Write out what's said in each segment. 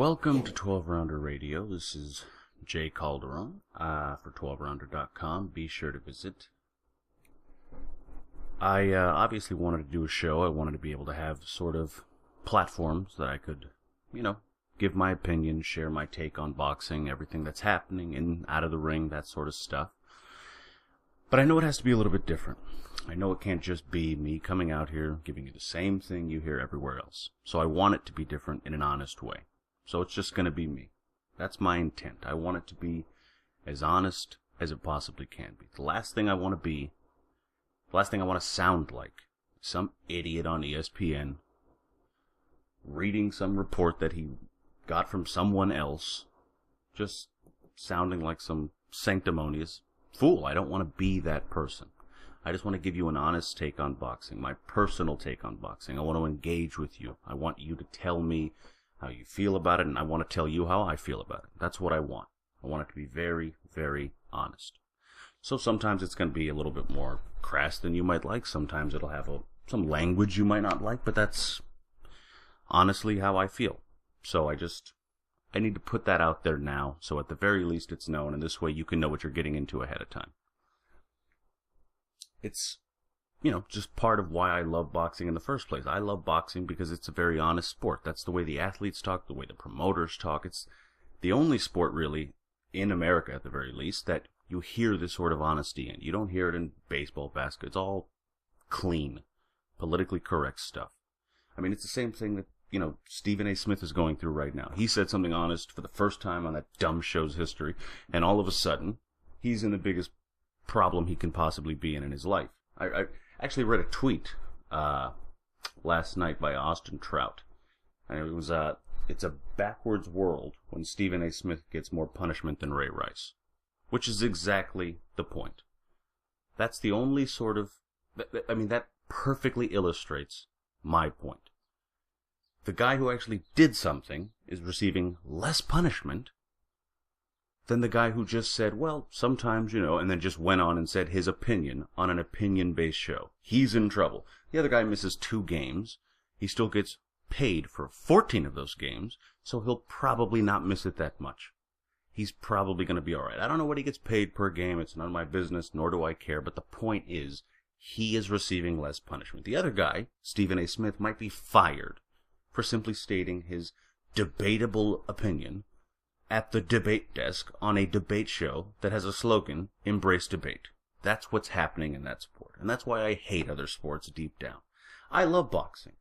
Welcome to 12-Rounder Radio. This is Jay Calderon for 12rounder.com. Be sure to visit. I obviously wanted to do a show. I wanted to be able to have sort of platforms that I could, give my opinion, share my take on boxing, everything that's happening in, out of the ring, that sort of stuff. But I know it has to be a little bit different. I know it can't just be me coming out here giving you the same thing you hear everywhere else. So I want it to be different in an honest way. So it's just going to be me. That's my intent. I want it to be as honest as it possibly can be. The last thing I want to sound like, some idiot on ESPN reading some report that he got from someone else, just sounding like some sanctimonious fool. I don't want to be that person. I just want to give you an honest take on boxing, my personal take on boxing. I want to engage with you. I want you to tell me how you feel about it, and I want to tell you how I feel about it. That's what I want. I want it to be very, very honest. So sometimes it's going to be a little bit more crass than you might like. Sometimes it'll have some language you might not like, but that's honestly how I feel. So I need to put that out there now, so at the very least it's known, and this way you can know what you're getting into ahead of time. It's, just part of why I love boxing in the first place. I love boxing because it's a very honest sport. That's the way the athletes talk, the way the promoters talk. It's the only sport, really, in America at the very least, that you hear this sort of honesty in. You don't hear it in baseball, basketball. It's all clean, politically correct stuff. I mean, it's the same thing that, Stephen A. Smith is going through right now. He said something honest for the first time on that dumb show's history, and all of a sudden, he's in the biggest problem he can possibly be in his life. I actually read a tweet last night by Austin Trout, and it was it's a backwards world when Stephen A. Smith gets more punishment than Ray Rice, which is exactly the point. That's the only sort of, that perfectly illustrates my point. The guy who actually did something is receiving less punishment than the guy who just said, well, sometimes, and then just went on and said his opinion on an opinion-based show. He's in trouble. The other guy misses 2 games. He still gets paid for 14 of those games, so he'll probably not miss it that much. He's probably going to be all right. I don't know what he gets paid per game. It's none of my business, nor do I care. But the point is, he is receiving less punishment. The other guy, Stephen A. Smith, might be fired for simply stating his debatable opinion at the debate desk on a debate show that has a slogan, Embrace Debate. That's what's happening in that sport. And that's why I hate other sports deep down. I love boxing.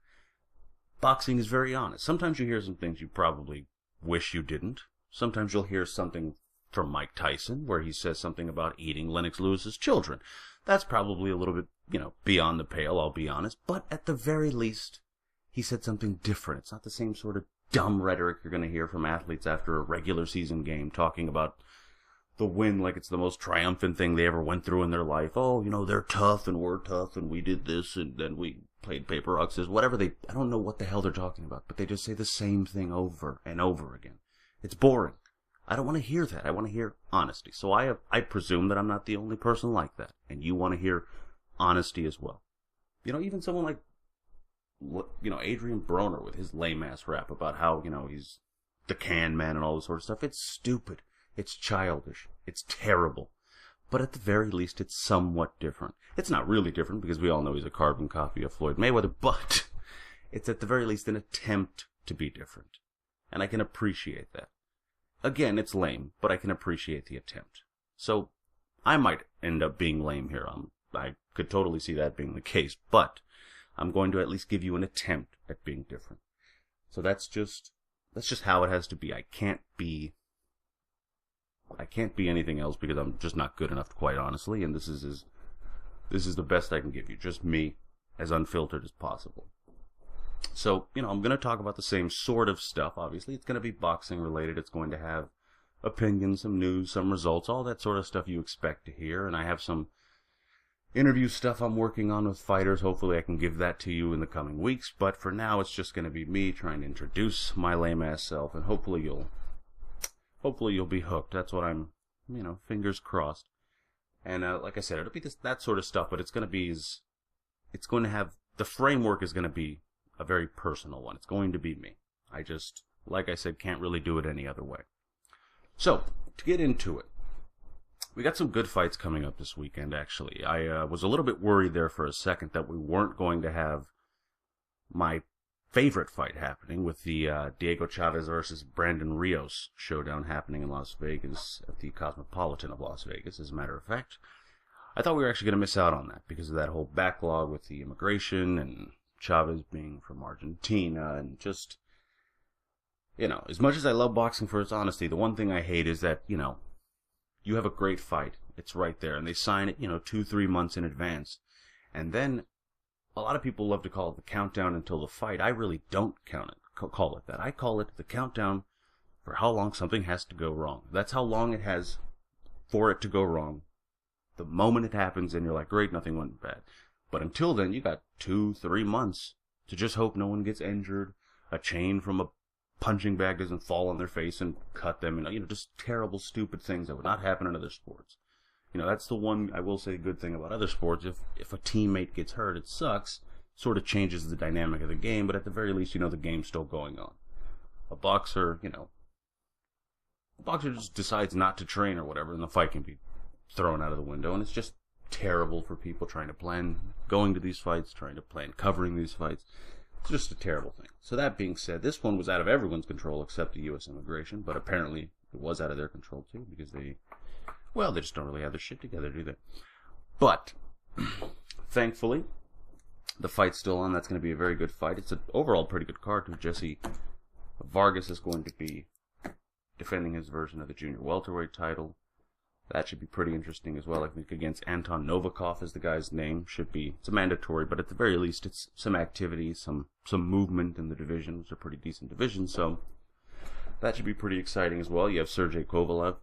Boxing is very honest. Sometimes you hear some things you probably wish you didn't. Sometimes you'll hear something from Mike Tyson where he says something about eating Lennox Lewis's children. That's probably a little bit, beyond the pale, I'll be honest. But at the very least, he said something different. It's not the same sort of dumb rhetoric you're going to hear from athletes after a regular season game talking about the win like it's the most triumphant thing they ever went through in their life. Oh, they're tough and we're tough and we did this and then we played paper rock scissors. Whatever I don't know what the hell they're talking about, but they just say the same thing over and over again. It's boring. I don't want to hear that. I want to hear honesty. So I presume that I'm not the only person like that. And you want to hear honesty as well. Even someone like, Adrian Broner with his lame-ass rap about how, he's the can man and all this sort of stuff. It's stupid. It's childish. It's terrible. But at the very least, it's somewhat different. It's not really different because we all know he's a carbon copy of Floyd Mayweather, but it's at the very least an attempt to be different. And I can appreciate that. Again, it's lame, but I can appreciate the attempt. So, I might end up being lame here. I could totally see that being the case, but I'm going to at least give you an attempt at being different. So that's just how it has to be. I can't be anything else because I'm just not good enough, quite honestly, and this is the best I can give you. Just me, as unfiltered as possible. So, I'm going to talk about the same sort of stuff, obviously. It's going to be boxing related. It's going to have opinions, some news, some results, all that sort of stuff you expect to hear. And I have some interview stuff I'm working on with fighters. Hopefully I can give that to you in the coming weeks. But for now, it's just going to be me trying to introduce my lame-ass self. And hopefully you'll be hooked. That's what I'm, fingers crossed. And like I said, it'll be that sort of stuff. But it's going to have, the framework is going to be a very personal one. It's going to be me. like I said, can't really do it any other way. So, to get into it, we got some good fights coming up this weekend, actually. I was a little bit worried there for a second that we weren't going to have my favorite fight happening with the Diego Chavez versus Brandon Rios showdown happening in Las Vegas at the Cosmopolitan of Las Vegas, as a matter of fact. I thought we were actually going to miss out on that because of that whole backlog with the immigration and Chavez being from Argentina and just, as much as I love boxing for its honesty, the one thing I hate is that, you have a great fight. It's right there. And they sign it, 2-3 months in advance. And then a lot of people love to call it the countdown until the fight. I really don't call it that. I call it the countdown for how long something has to go wrong. That's how long it has for it to go wrong. The moment it happens and you're like, great, nothing went bad. But until then, you got 2-3 months to just hope no one gets injured. A chain from a punching bag doesn't fall on their face and cut them, just terrible, stupid things that would not happen in other sports. That's the one, I will say, good thing about other sports. If a teammate gets hurt, it sucks, sort of changes the dynamic of the game, but at the very least, the game's still going on. A boxer just decides not to train or whatever, and the fight can be thrown out of the window, and it's just terrible for people trying to plan going to these fights, trying to plan covering these fights. It's just a terrible thing. So that being said, this one was out of everyone's control except the U.S. immigration, but apparently it was out of their control too because they just don't really have their shit together, do they? But, thankfully, the fight's still on. That's going to be a very good fight. It's an overall pretty good card too. Jesse Vargas is going to be defending his version of the junior welterweight title. That should be pretty interesting as well. I think against Anton Novikov is the guy's name. It's a mandatory, but at the very least, it's some activity, some movement in the division. It's a pretty decent division, so that should be pretty exciting as well. You have Sergey Kovalev,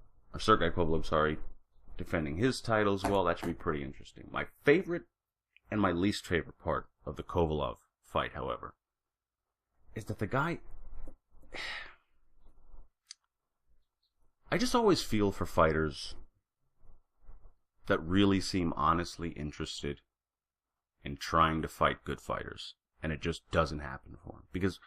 defending his title as well. That should be pretty interesting. My favorite and my least favorite part of the Kovalev fight, however, is that the guy... I just always feel for fighters that really seem honestly interested in trying to fight good fighters, and it just doesn't happen for them. Because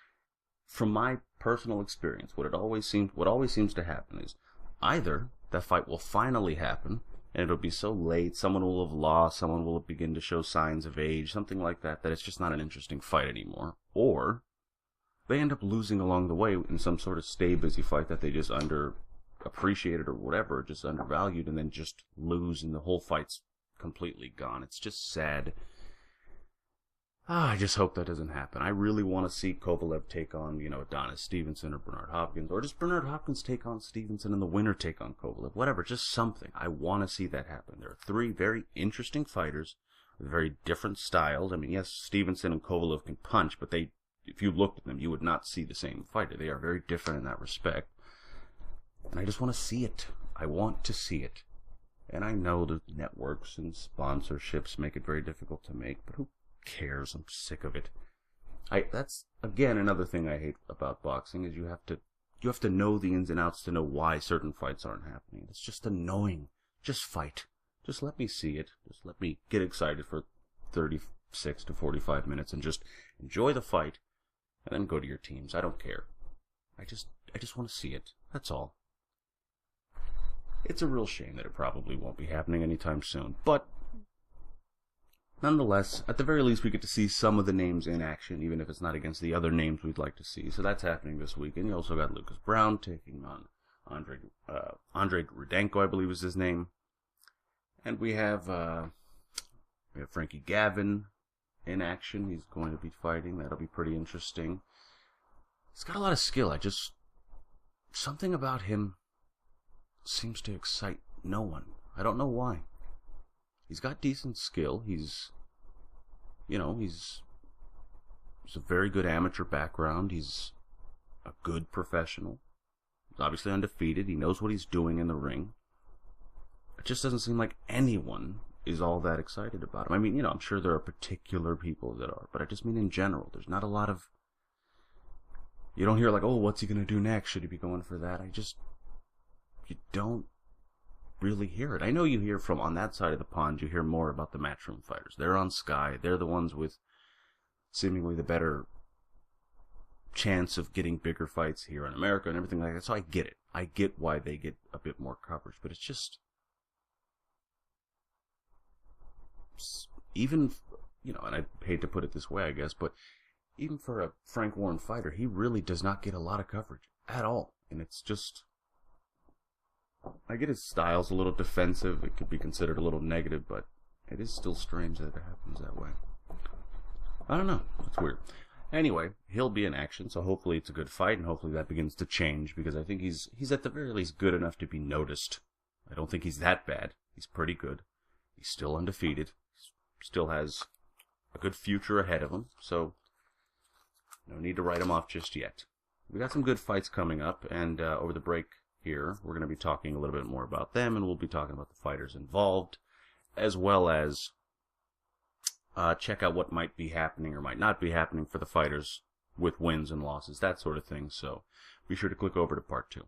from my personal experience, what always seems to happen is either that fight will finally happen, and it'll be so late, someone will have lost, someone will begin to show signs of age, something like that, that it's just not an interesting fight anymore, or they end up losing along the way in some sort of stay busy fight that they just underappreciated or whatever, just undervalued, and then just lose and the whole fight's completely gone. It's just sad. I just hope that doesn't happen. I really want to see Kovalev take on, Adonis Stevenson or Bernard Hopkins, or just Bernard Hopkins take on Stevenson and the winner take on Kovalev. Whatever, just something. I want to see that happen. There are 3 very interesting fighters with very different styles. I mean, yes, Stevenson and Kovalev can punch, but if you looked at them, you would not see the same fighter. They are very different in that respect. And I just want to see it. I want to see it. And I know the networks and sponsorships make it very difficult to make, but who cares? I'm sick of it. That's, again, another thing I hate about boxing, is you have to know the ins and outs to know why certain fights aren't happening. It's just annoying. Just fight. Just let me see it. Just let me get excited for 36 to 45 minutes and just enjoy the fight, and then go to your teams. I don't care. I just want to see it. That's all. It's a real shame that it probably won't be happening anytime soon, but nonetheless, at the very least, we get to see some of the names in action, even if it's not against the other names we'd like to see. So that's happening this week. And you also got Lucas Brown taking on Andre Rudenko, I believe is his name. And we have Frankie Gavin in action. He's going to be fighting. That'll be pretty interesting. He's got a lot of skill. Something about him seems to excite no one. I don't know why. He's got decent skill. He's a very good amateur background. He's a good professional. He's obviously undefeated. He knows what he's doing in the ring. It just doesn't seem like anyone is all that excited about him. I mean, I'm sure there are particular people that are, but I just mean in general. There's not a lot of... You don't hear like, oh, what's he going to do next? Should he be going for that? You don't really hear it. I know you hear from on that side of the pond, you hear more about the Matchroom fighters. They're on Sky. They're the ones with seemingly the better chance of getting bigger fights here in America and everything like that. So I get it. I get why they get a bit more coverage, but it's just, even, you know, and I hate to put it this way, I guess, but even for a Frank Warren fighter, he really does not get a lot of coverage at all. And it's just, I get his style's a little defensive. It could be considered a little negative, but it is still strange that it happens that way. I don't know. It's weird. Anyway, he'll be in action, so hopefully it's a good fight, and hopefully that begins to change, because I think he's at the very least good enough to be noticed. I don't think he's that bad. He's pretty good. He's still undefeated. Still has a good future ahead of him, so no need to write him off just yet. We got some good fights coming up, and over the break here, we're going to be talking a little bit more about them, and we'll be talking about the fighters involved, as well as check out what might be happening or might not be happening for the fighters with wins and losses, that sort of thing. So be sure to click over to part 2.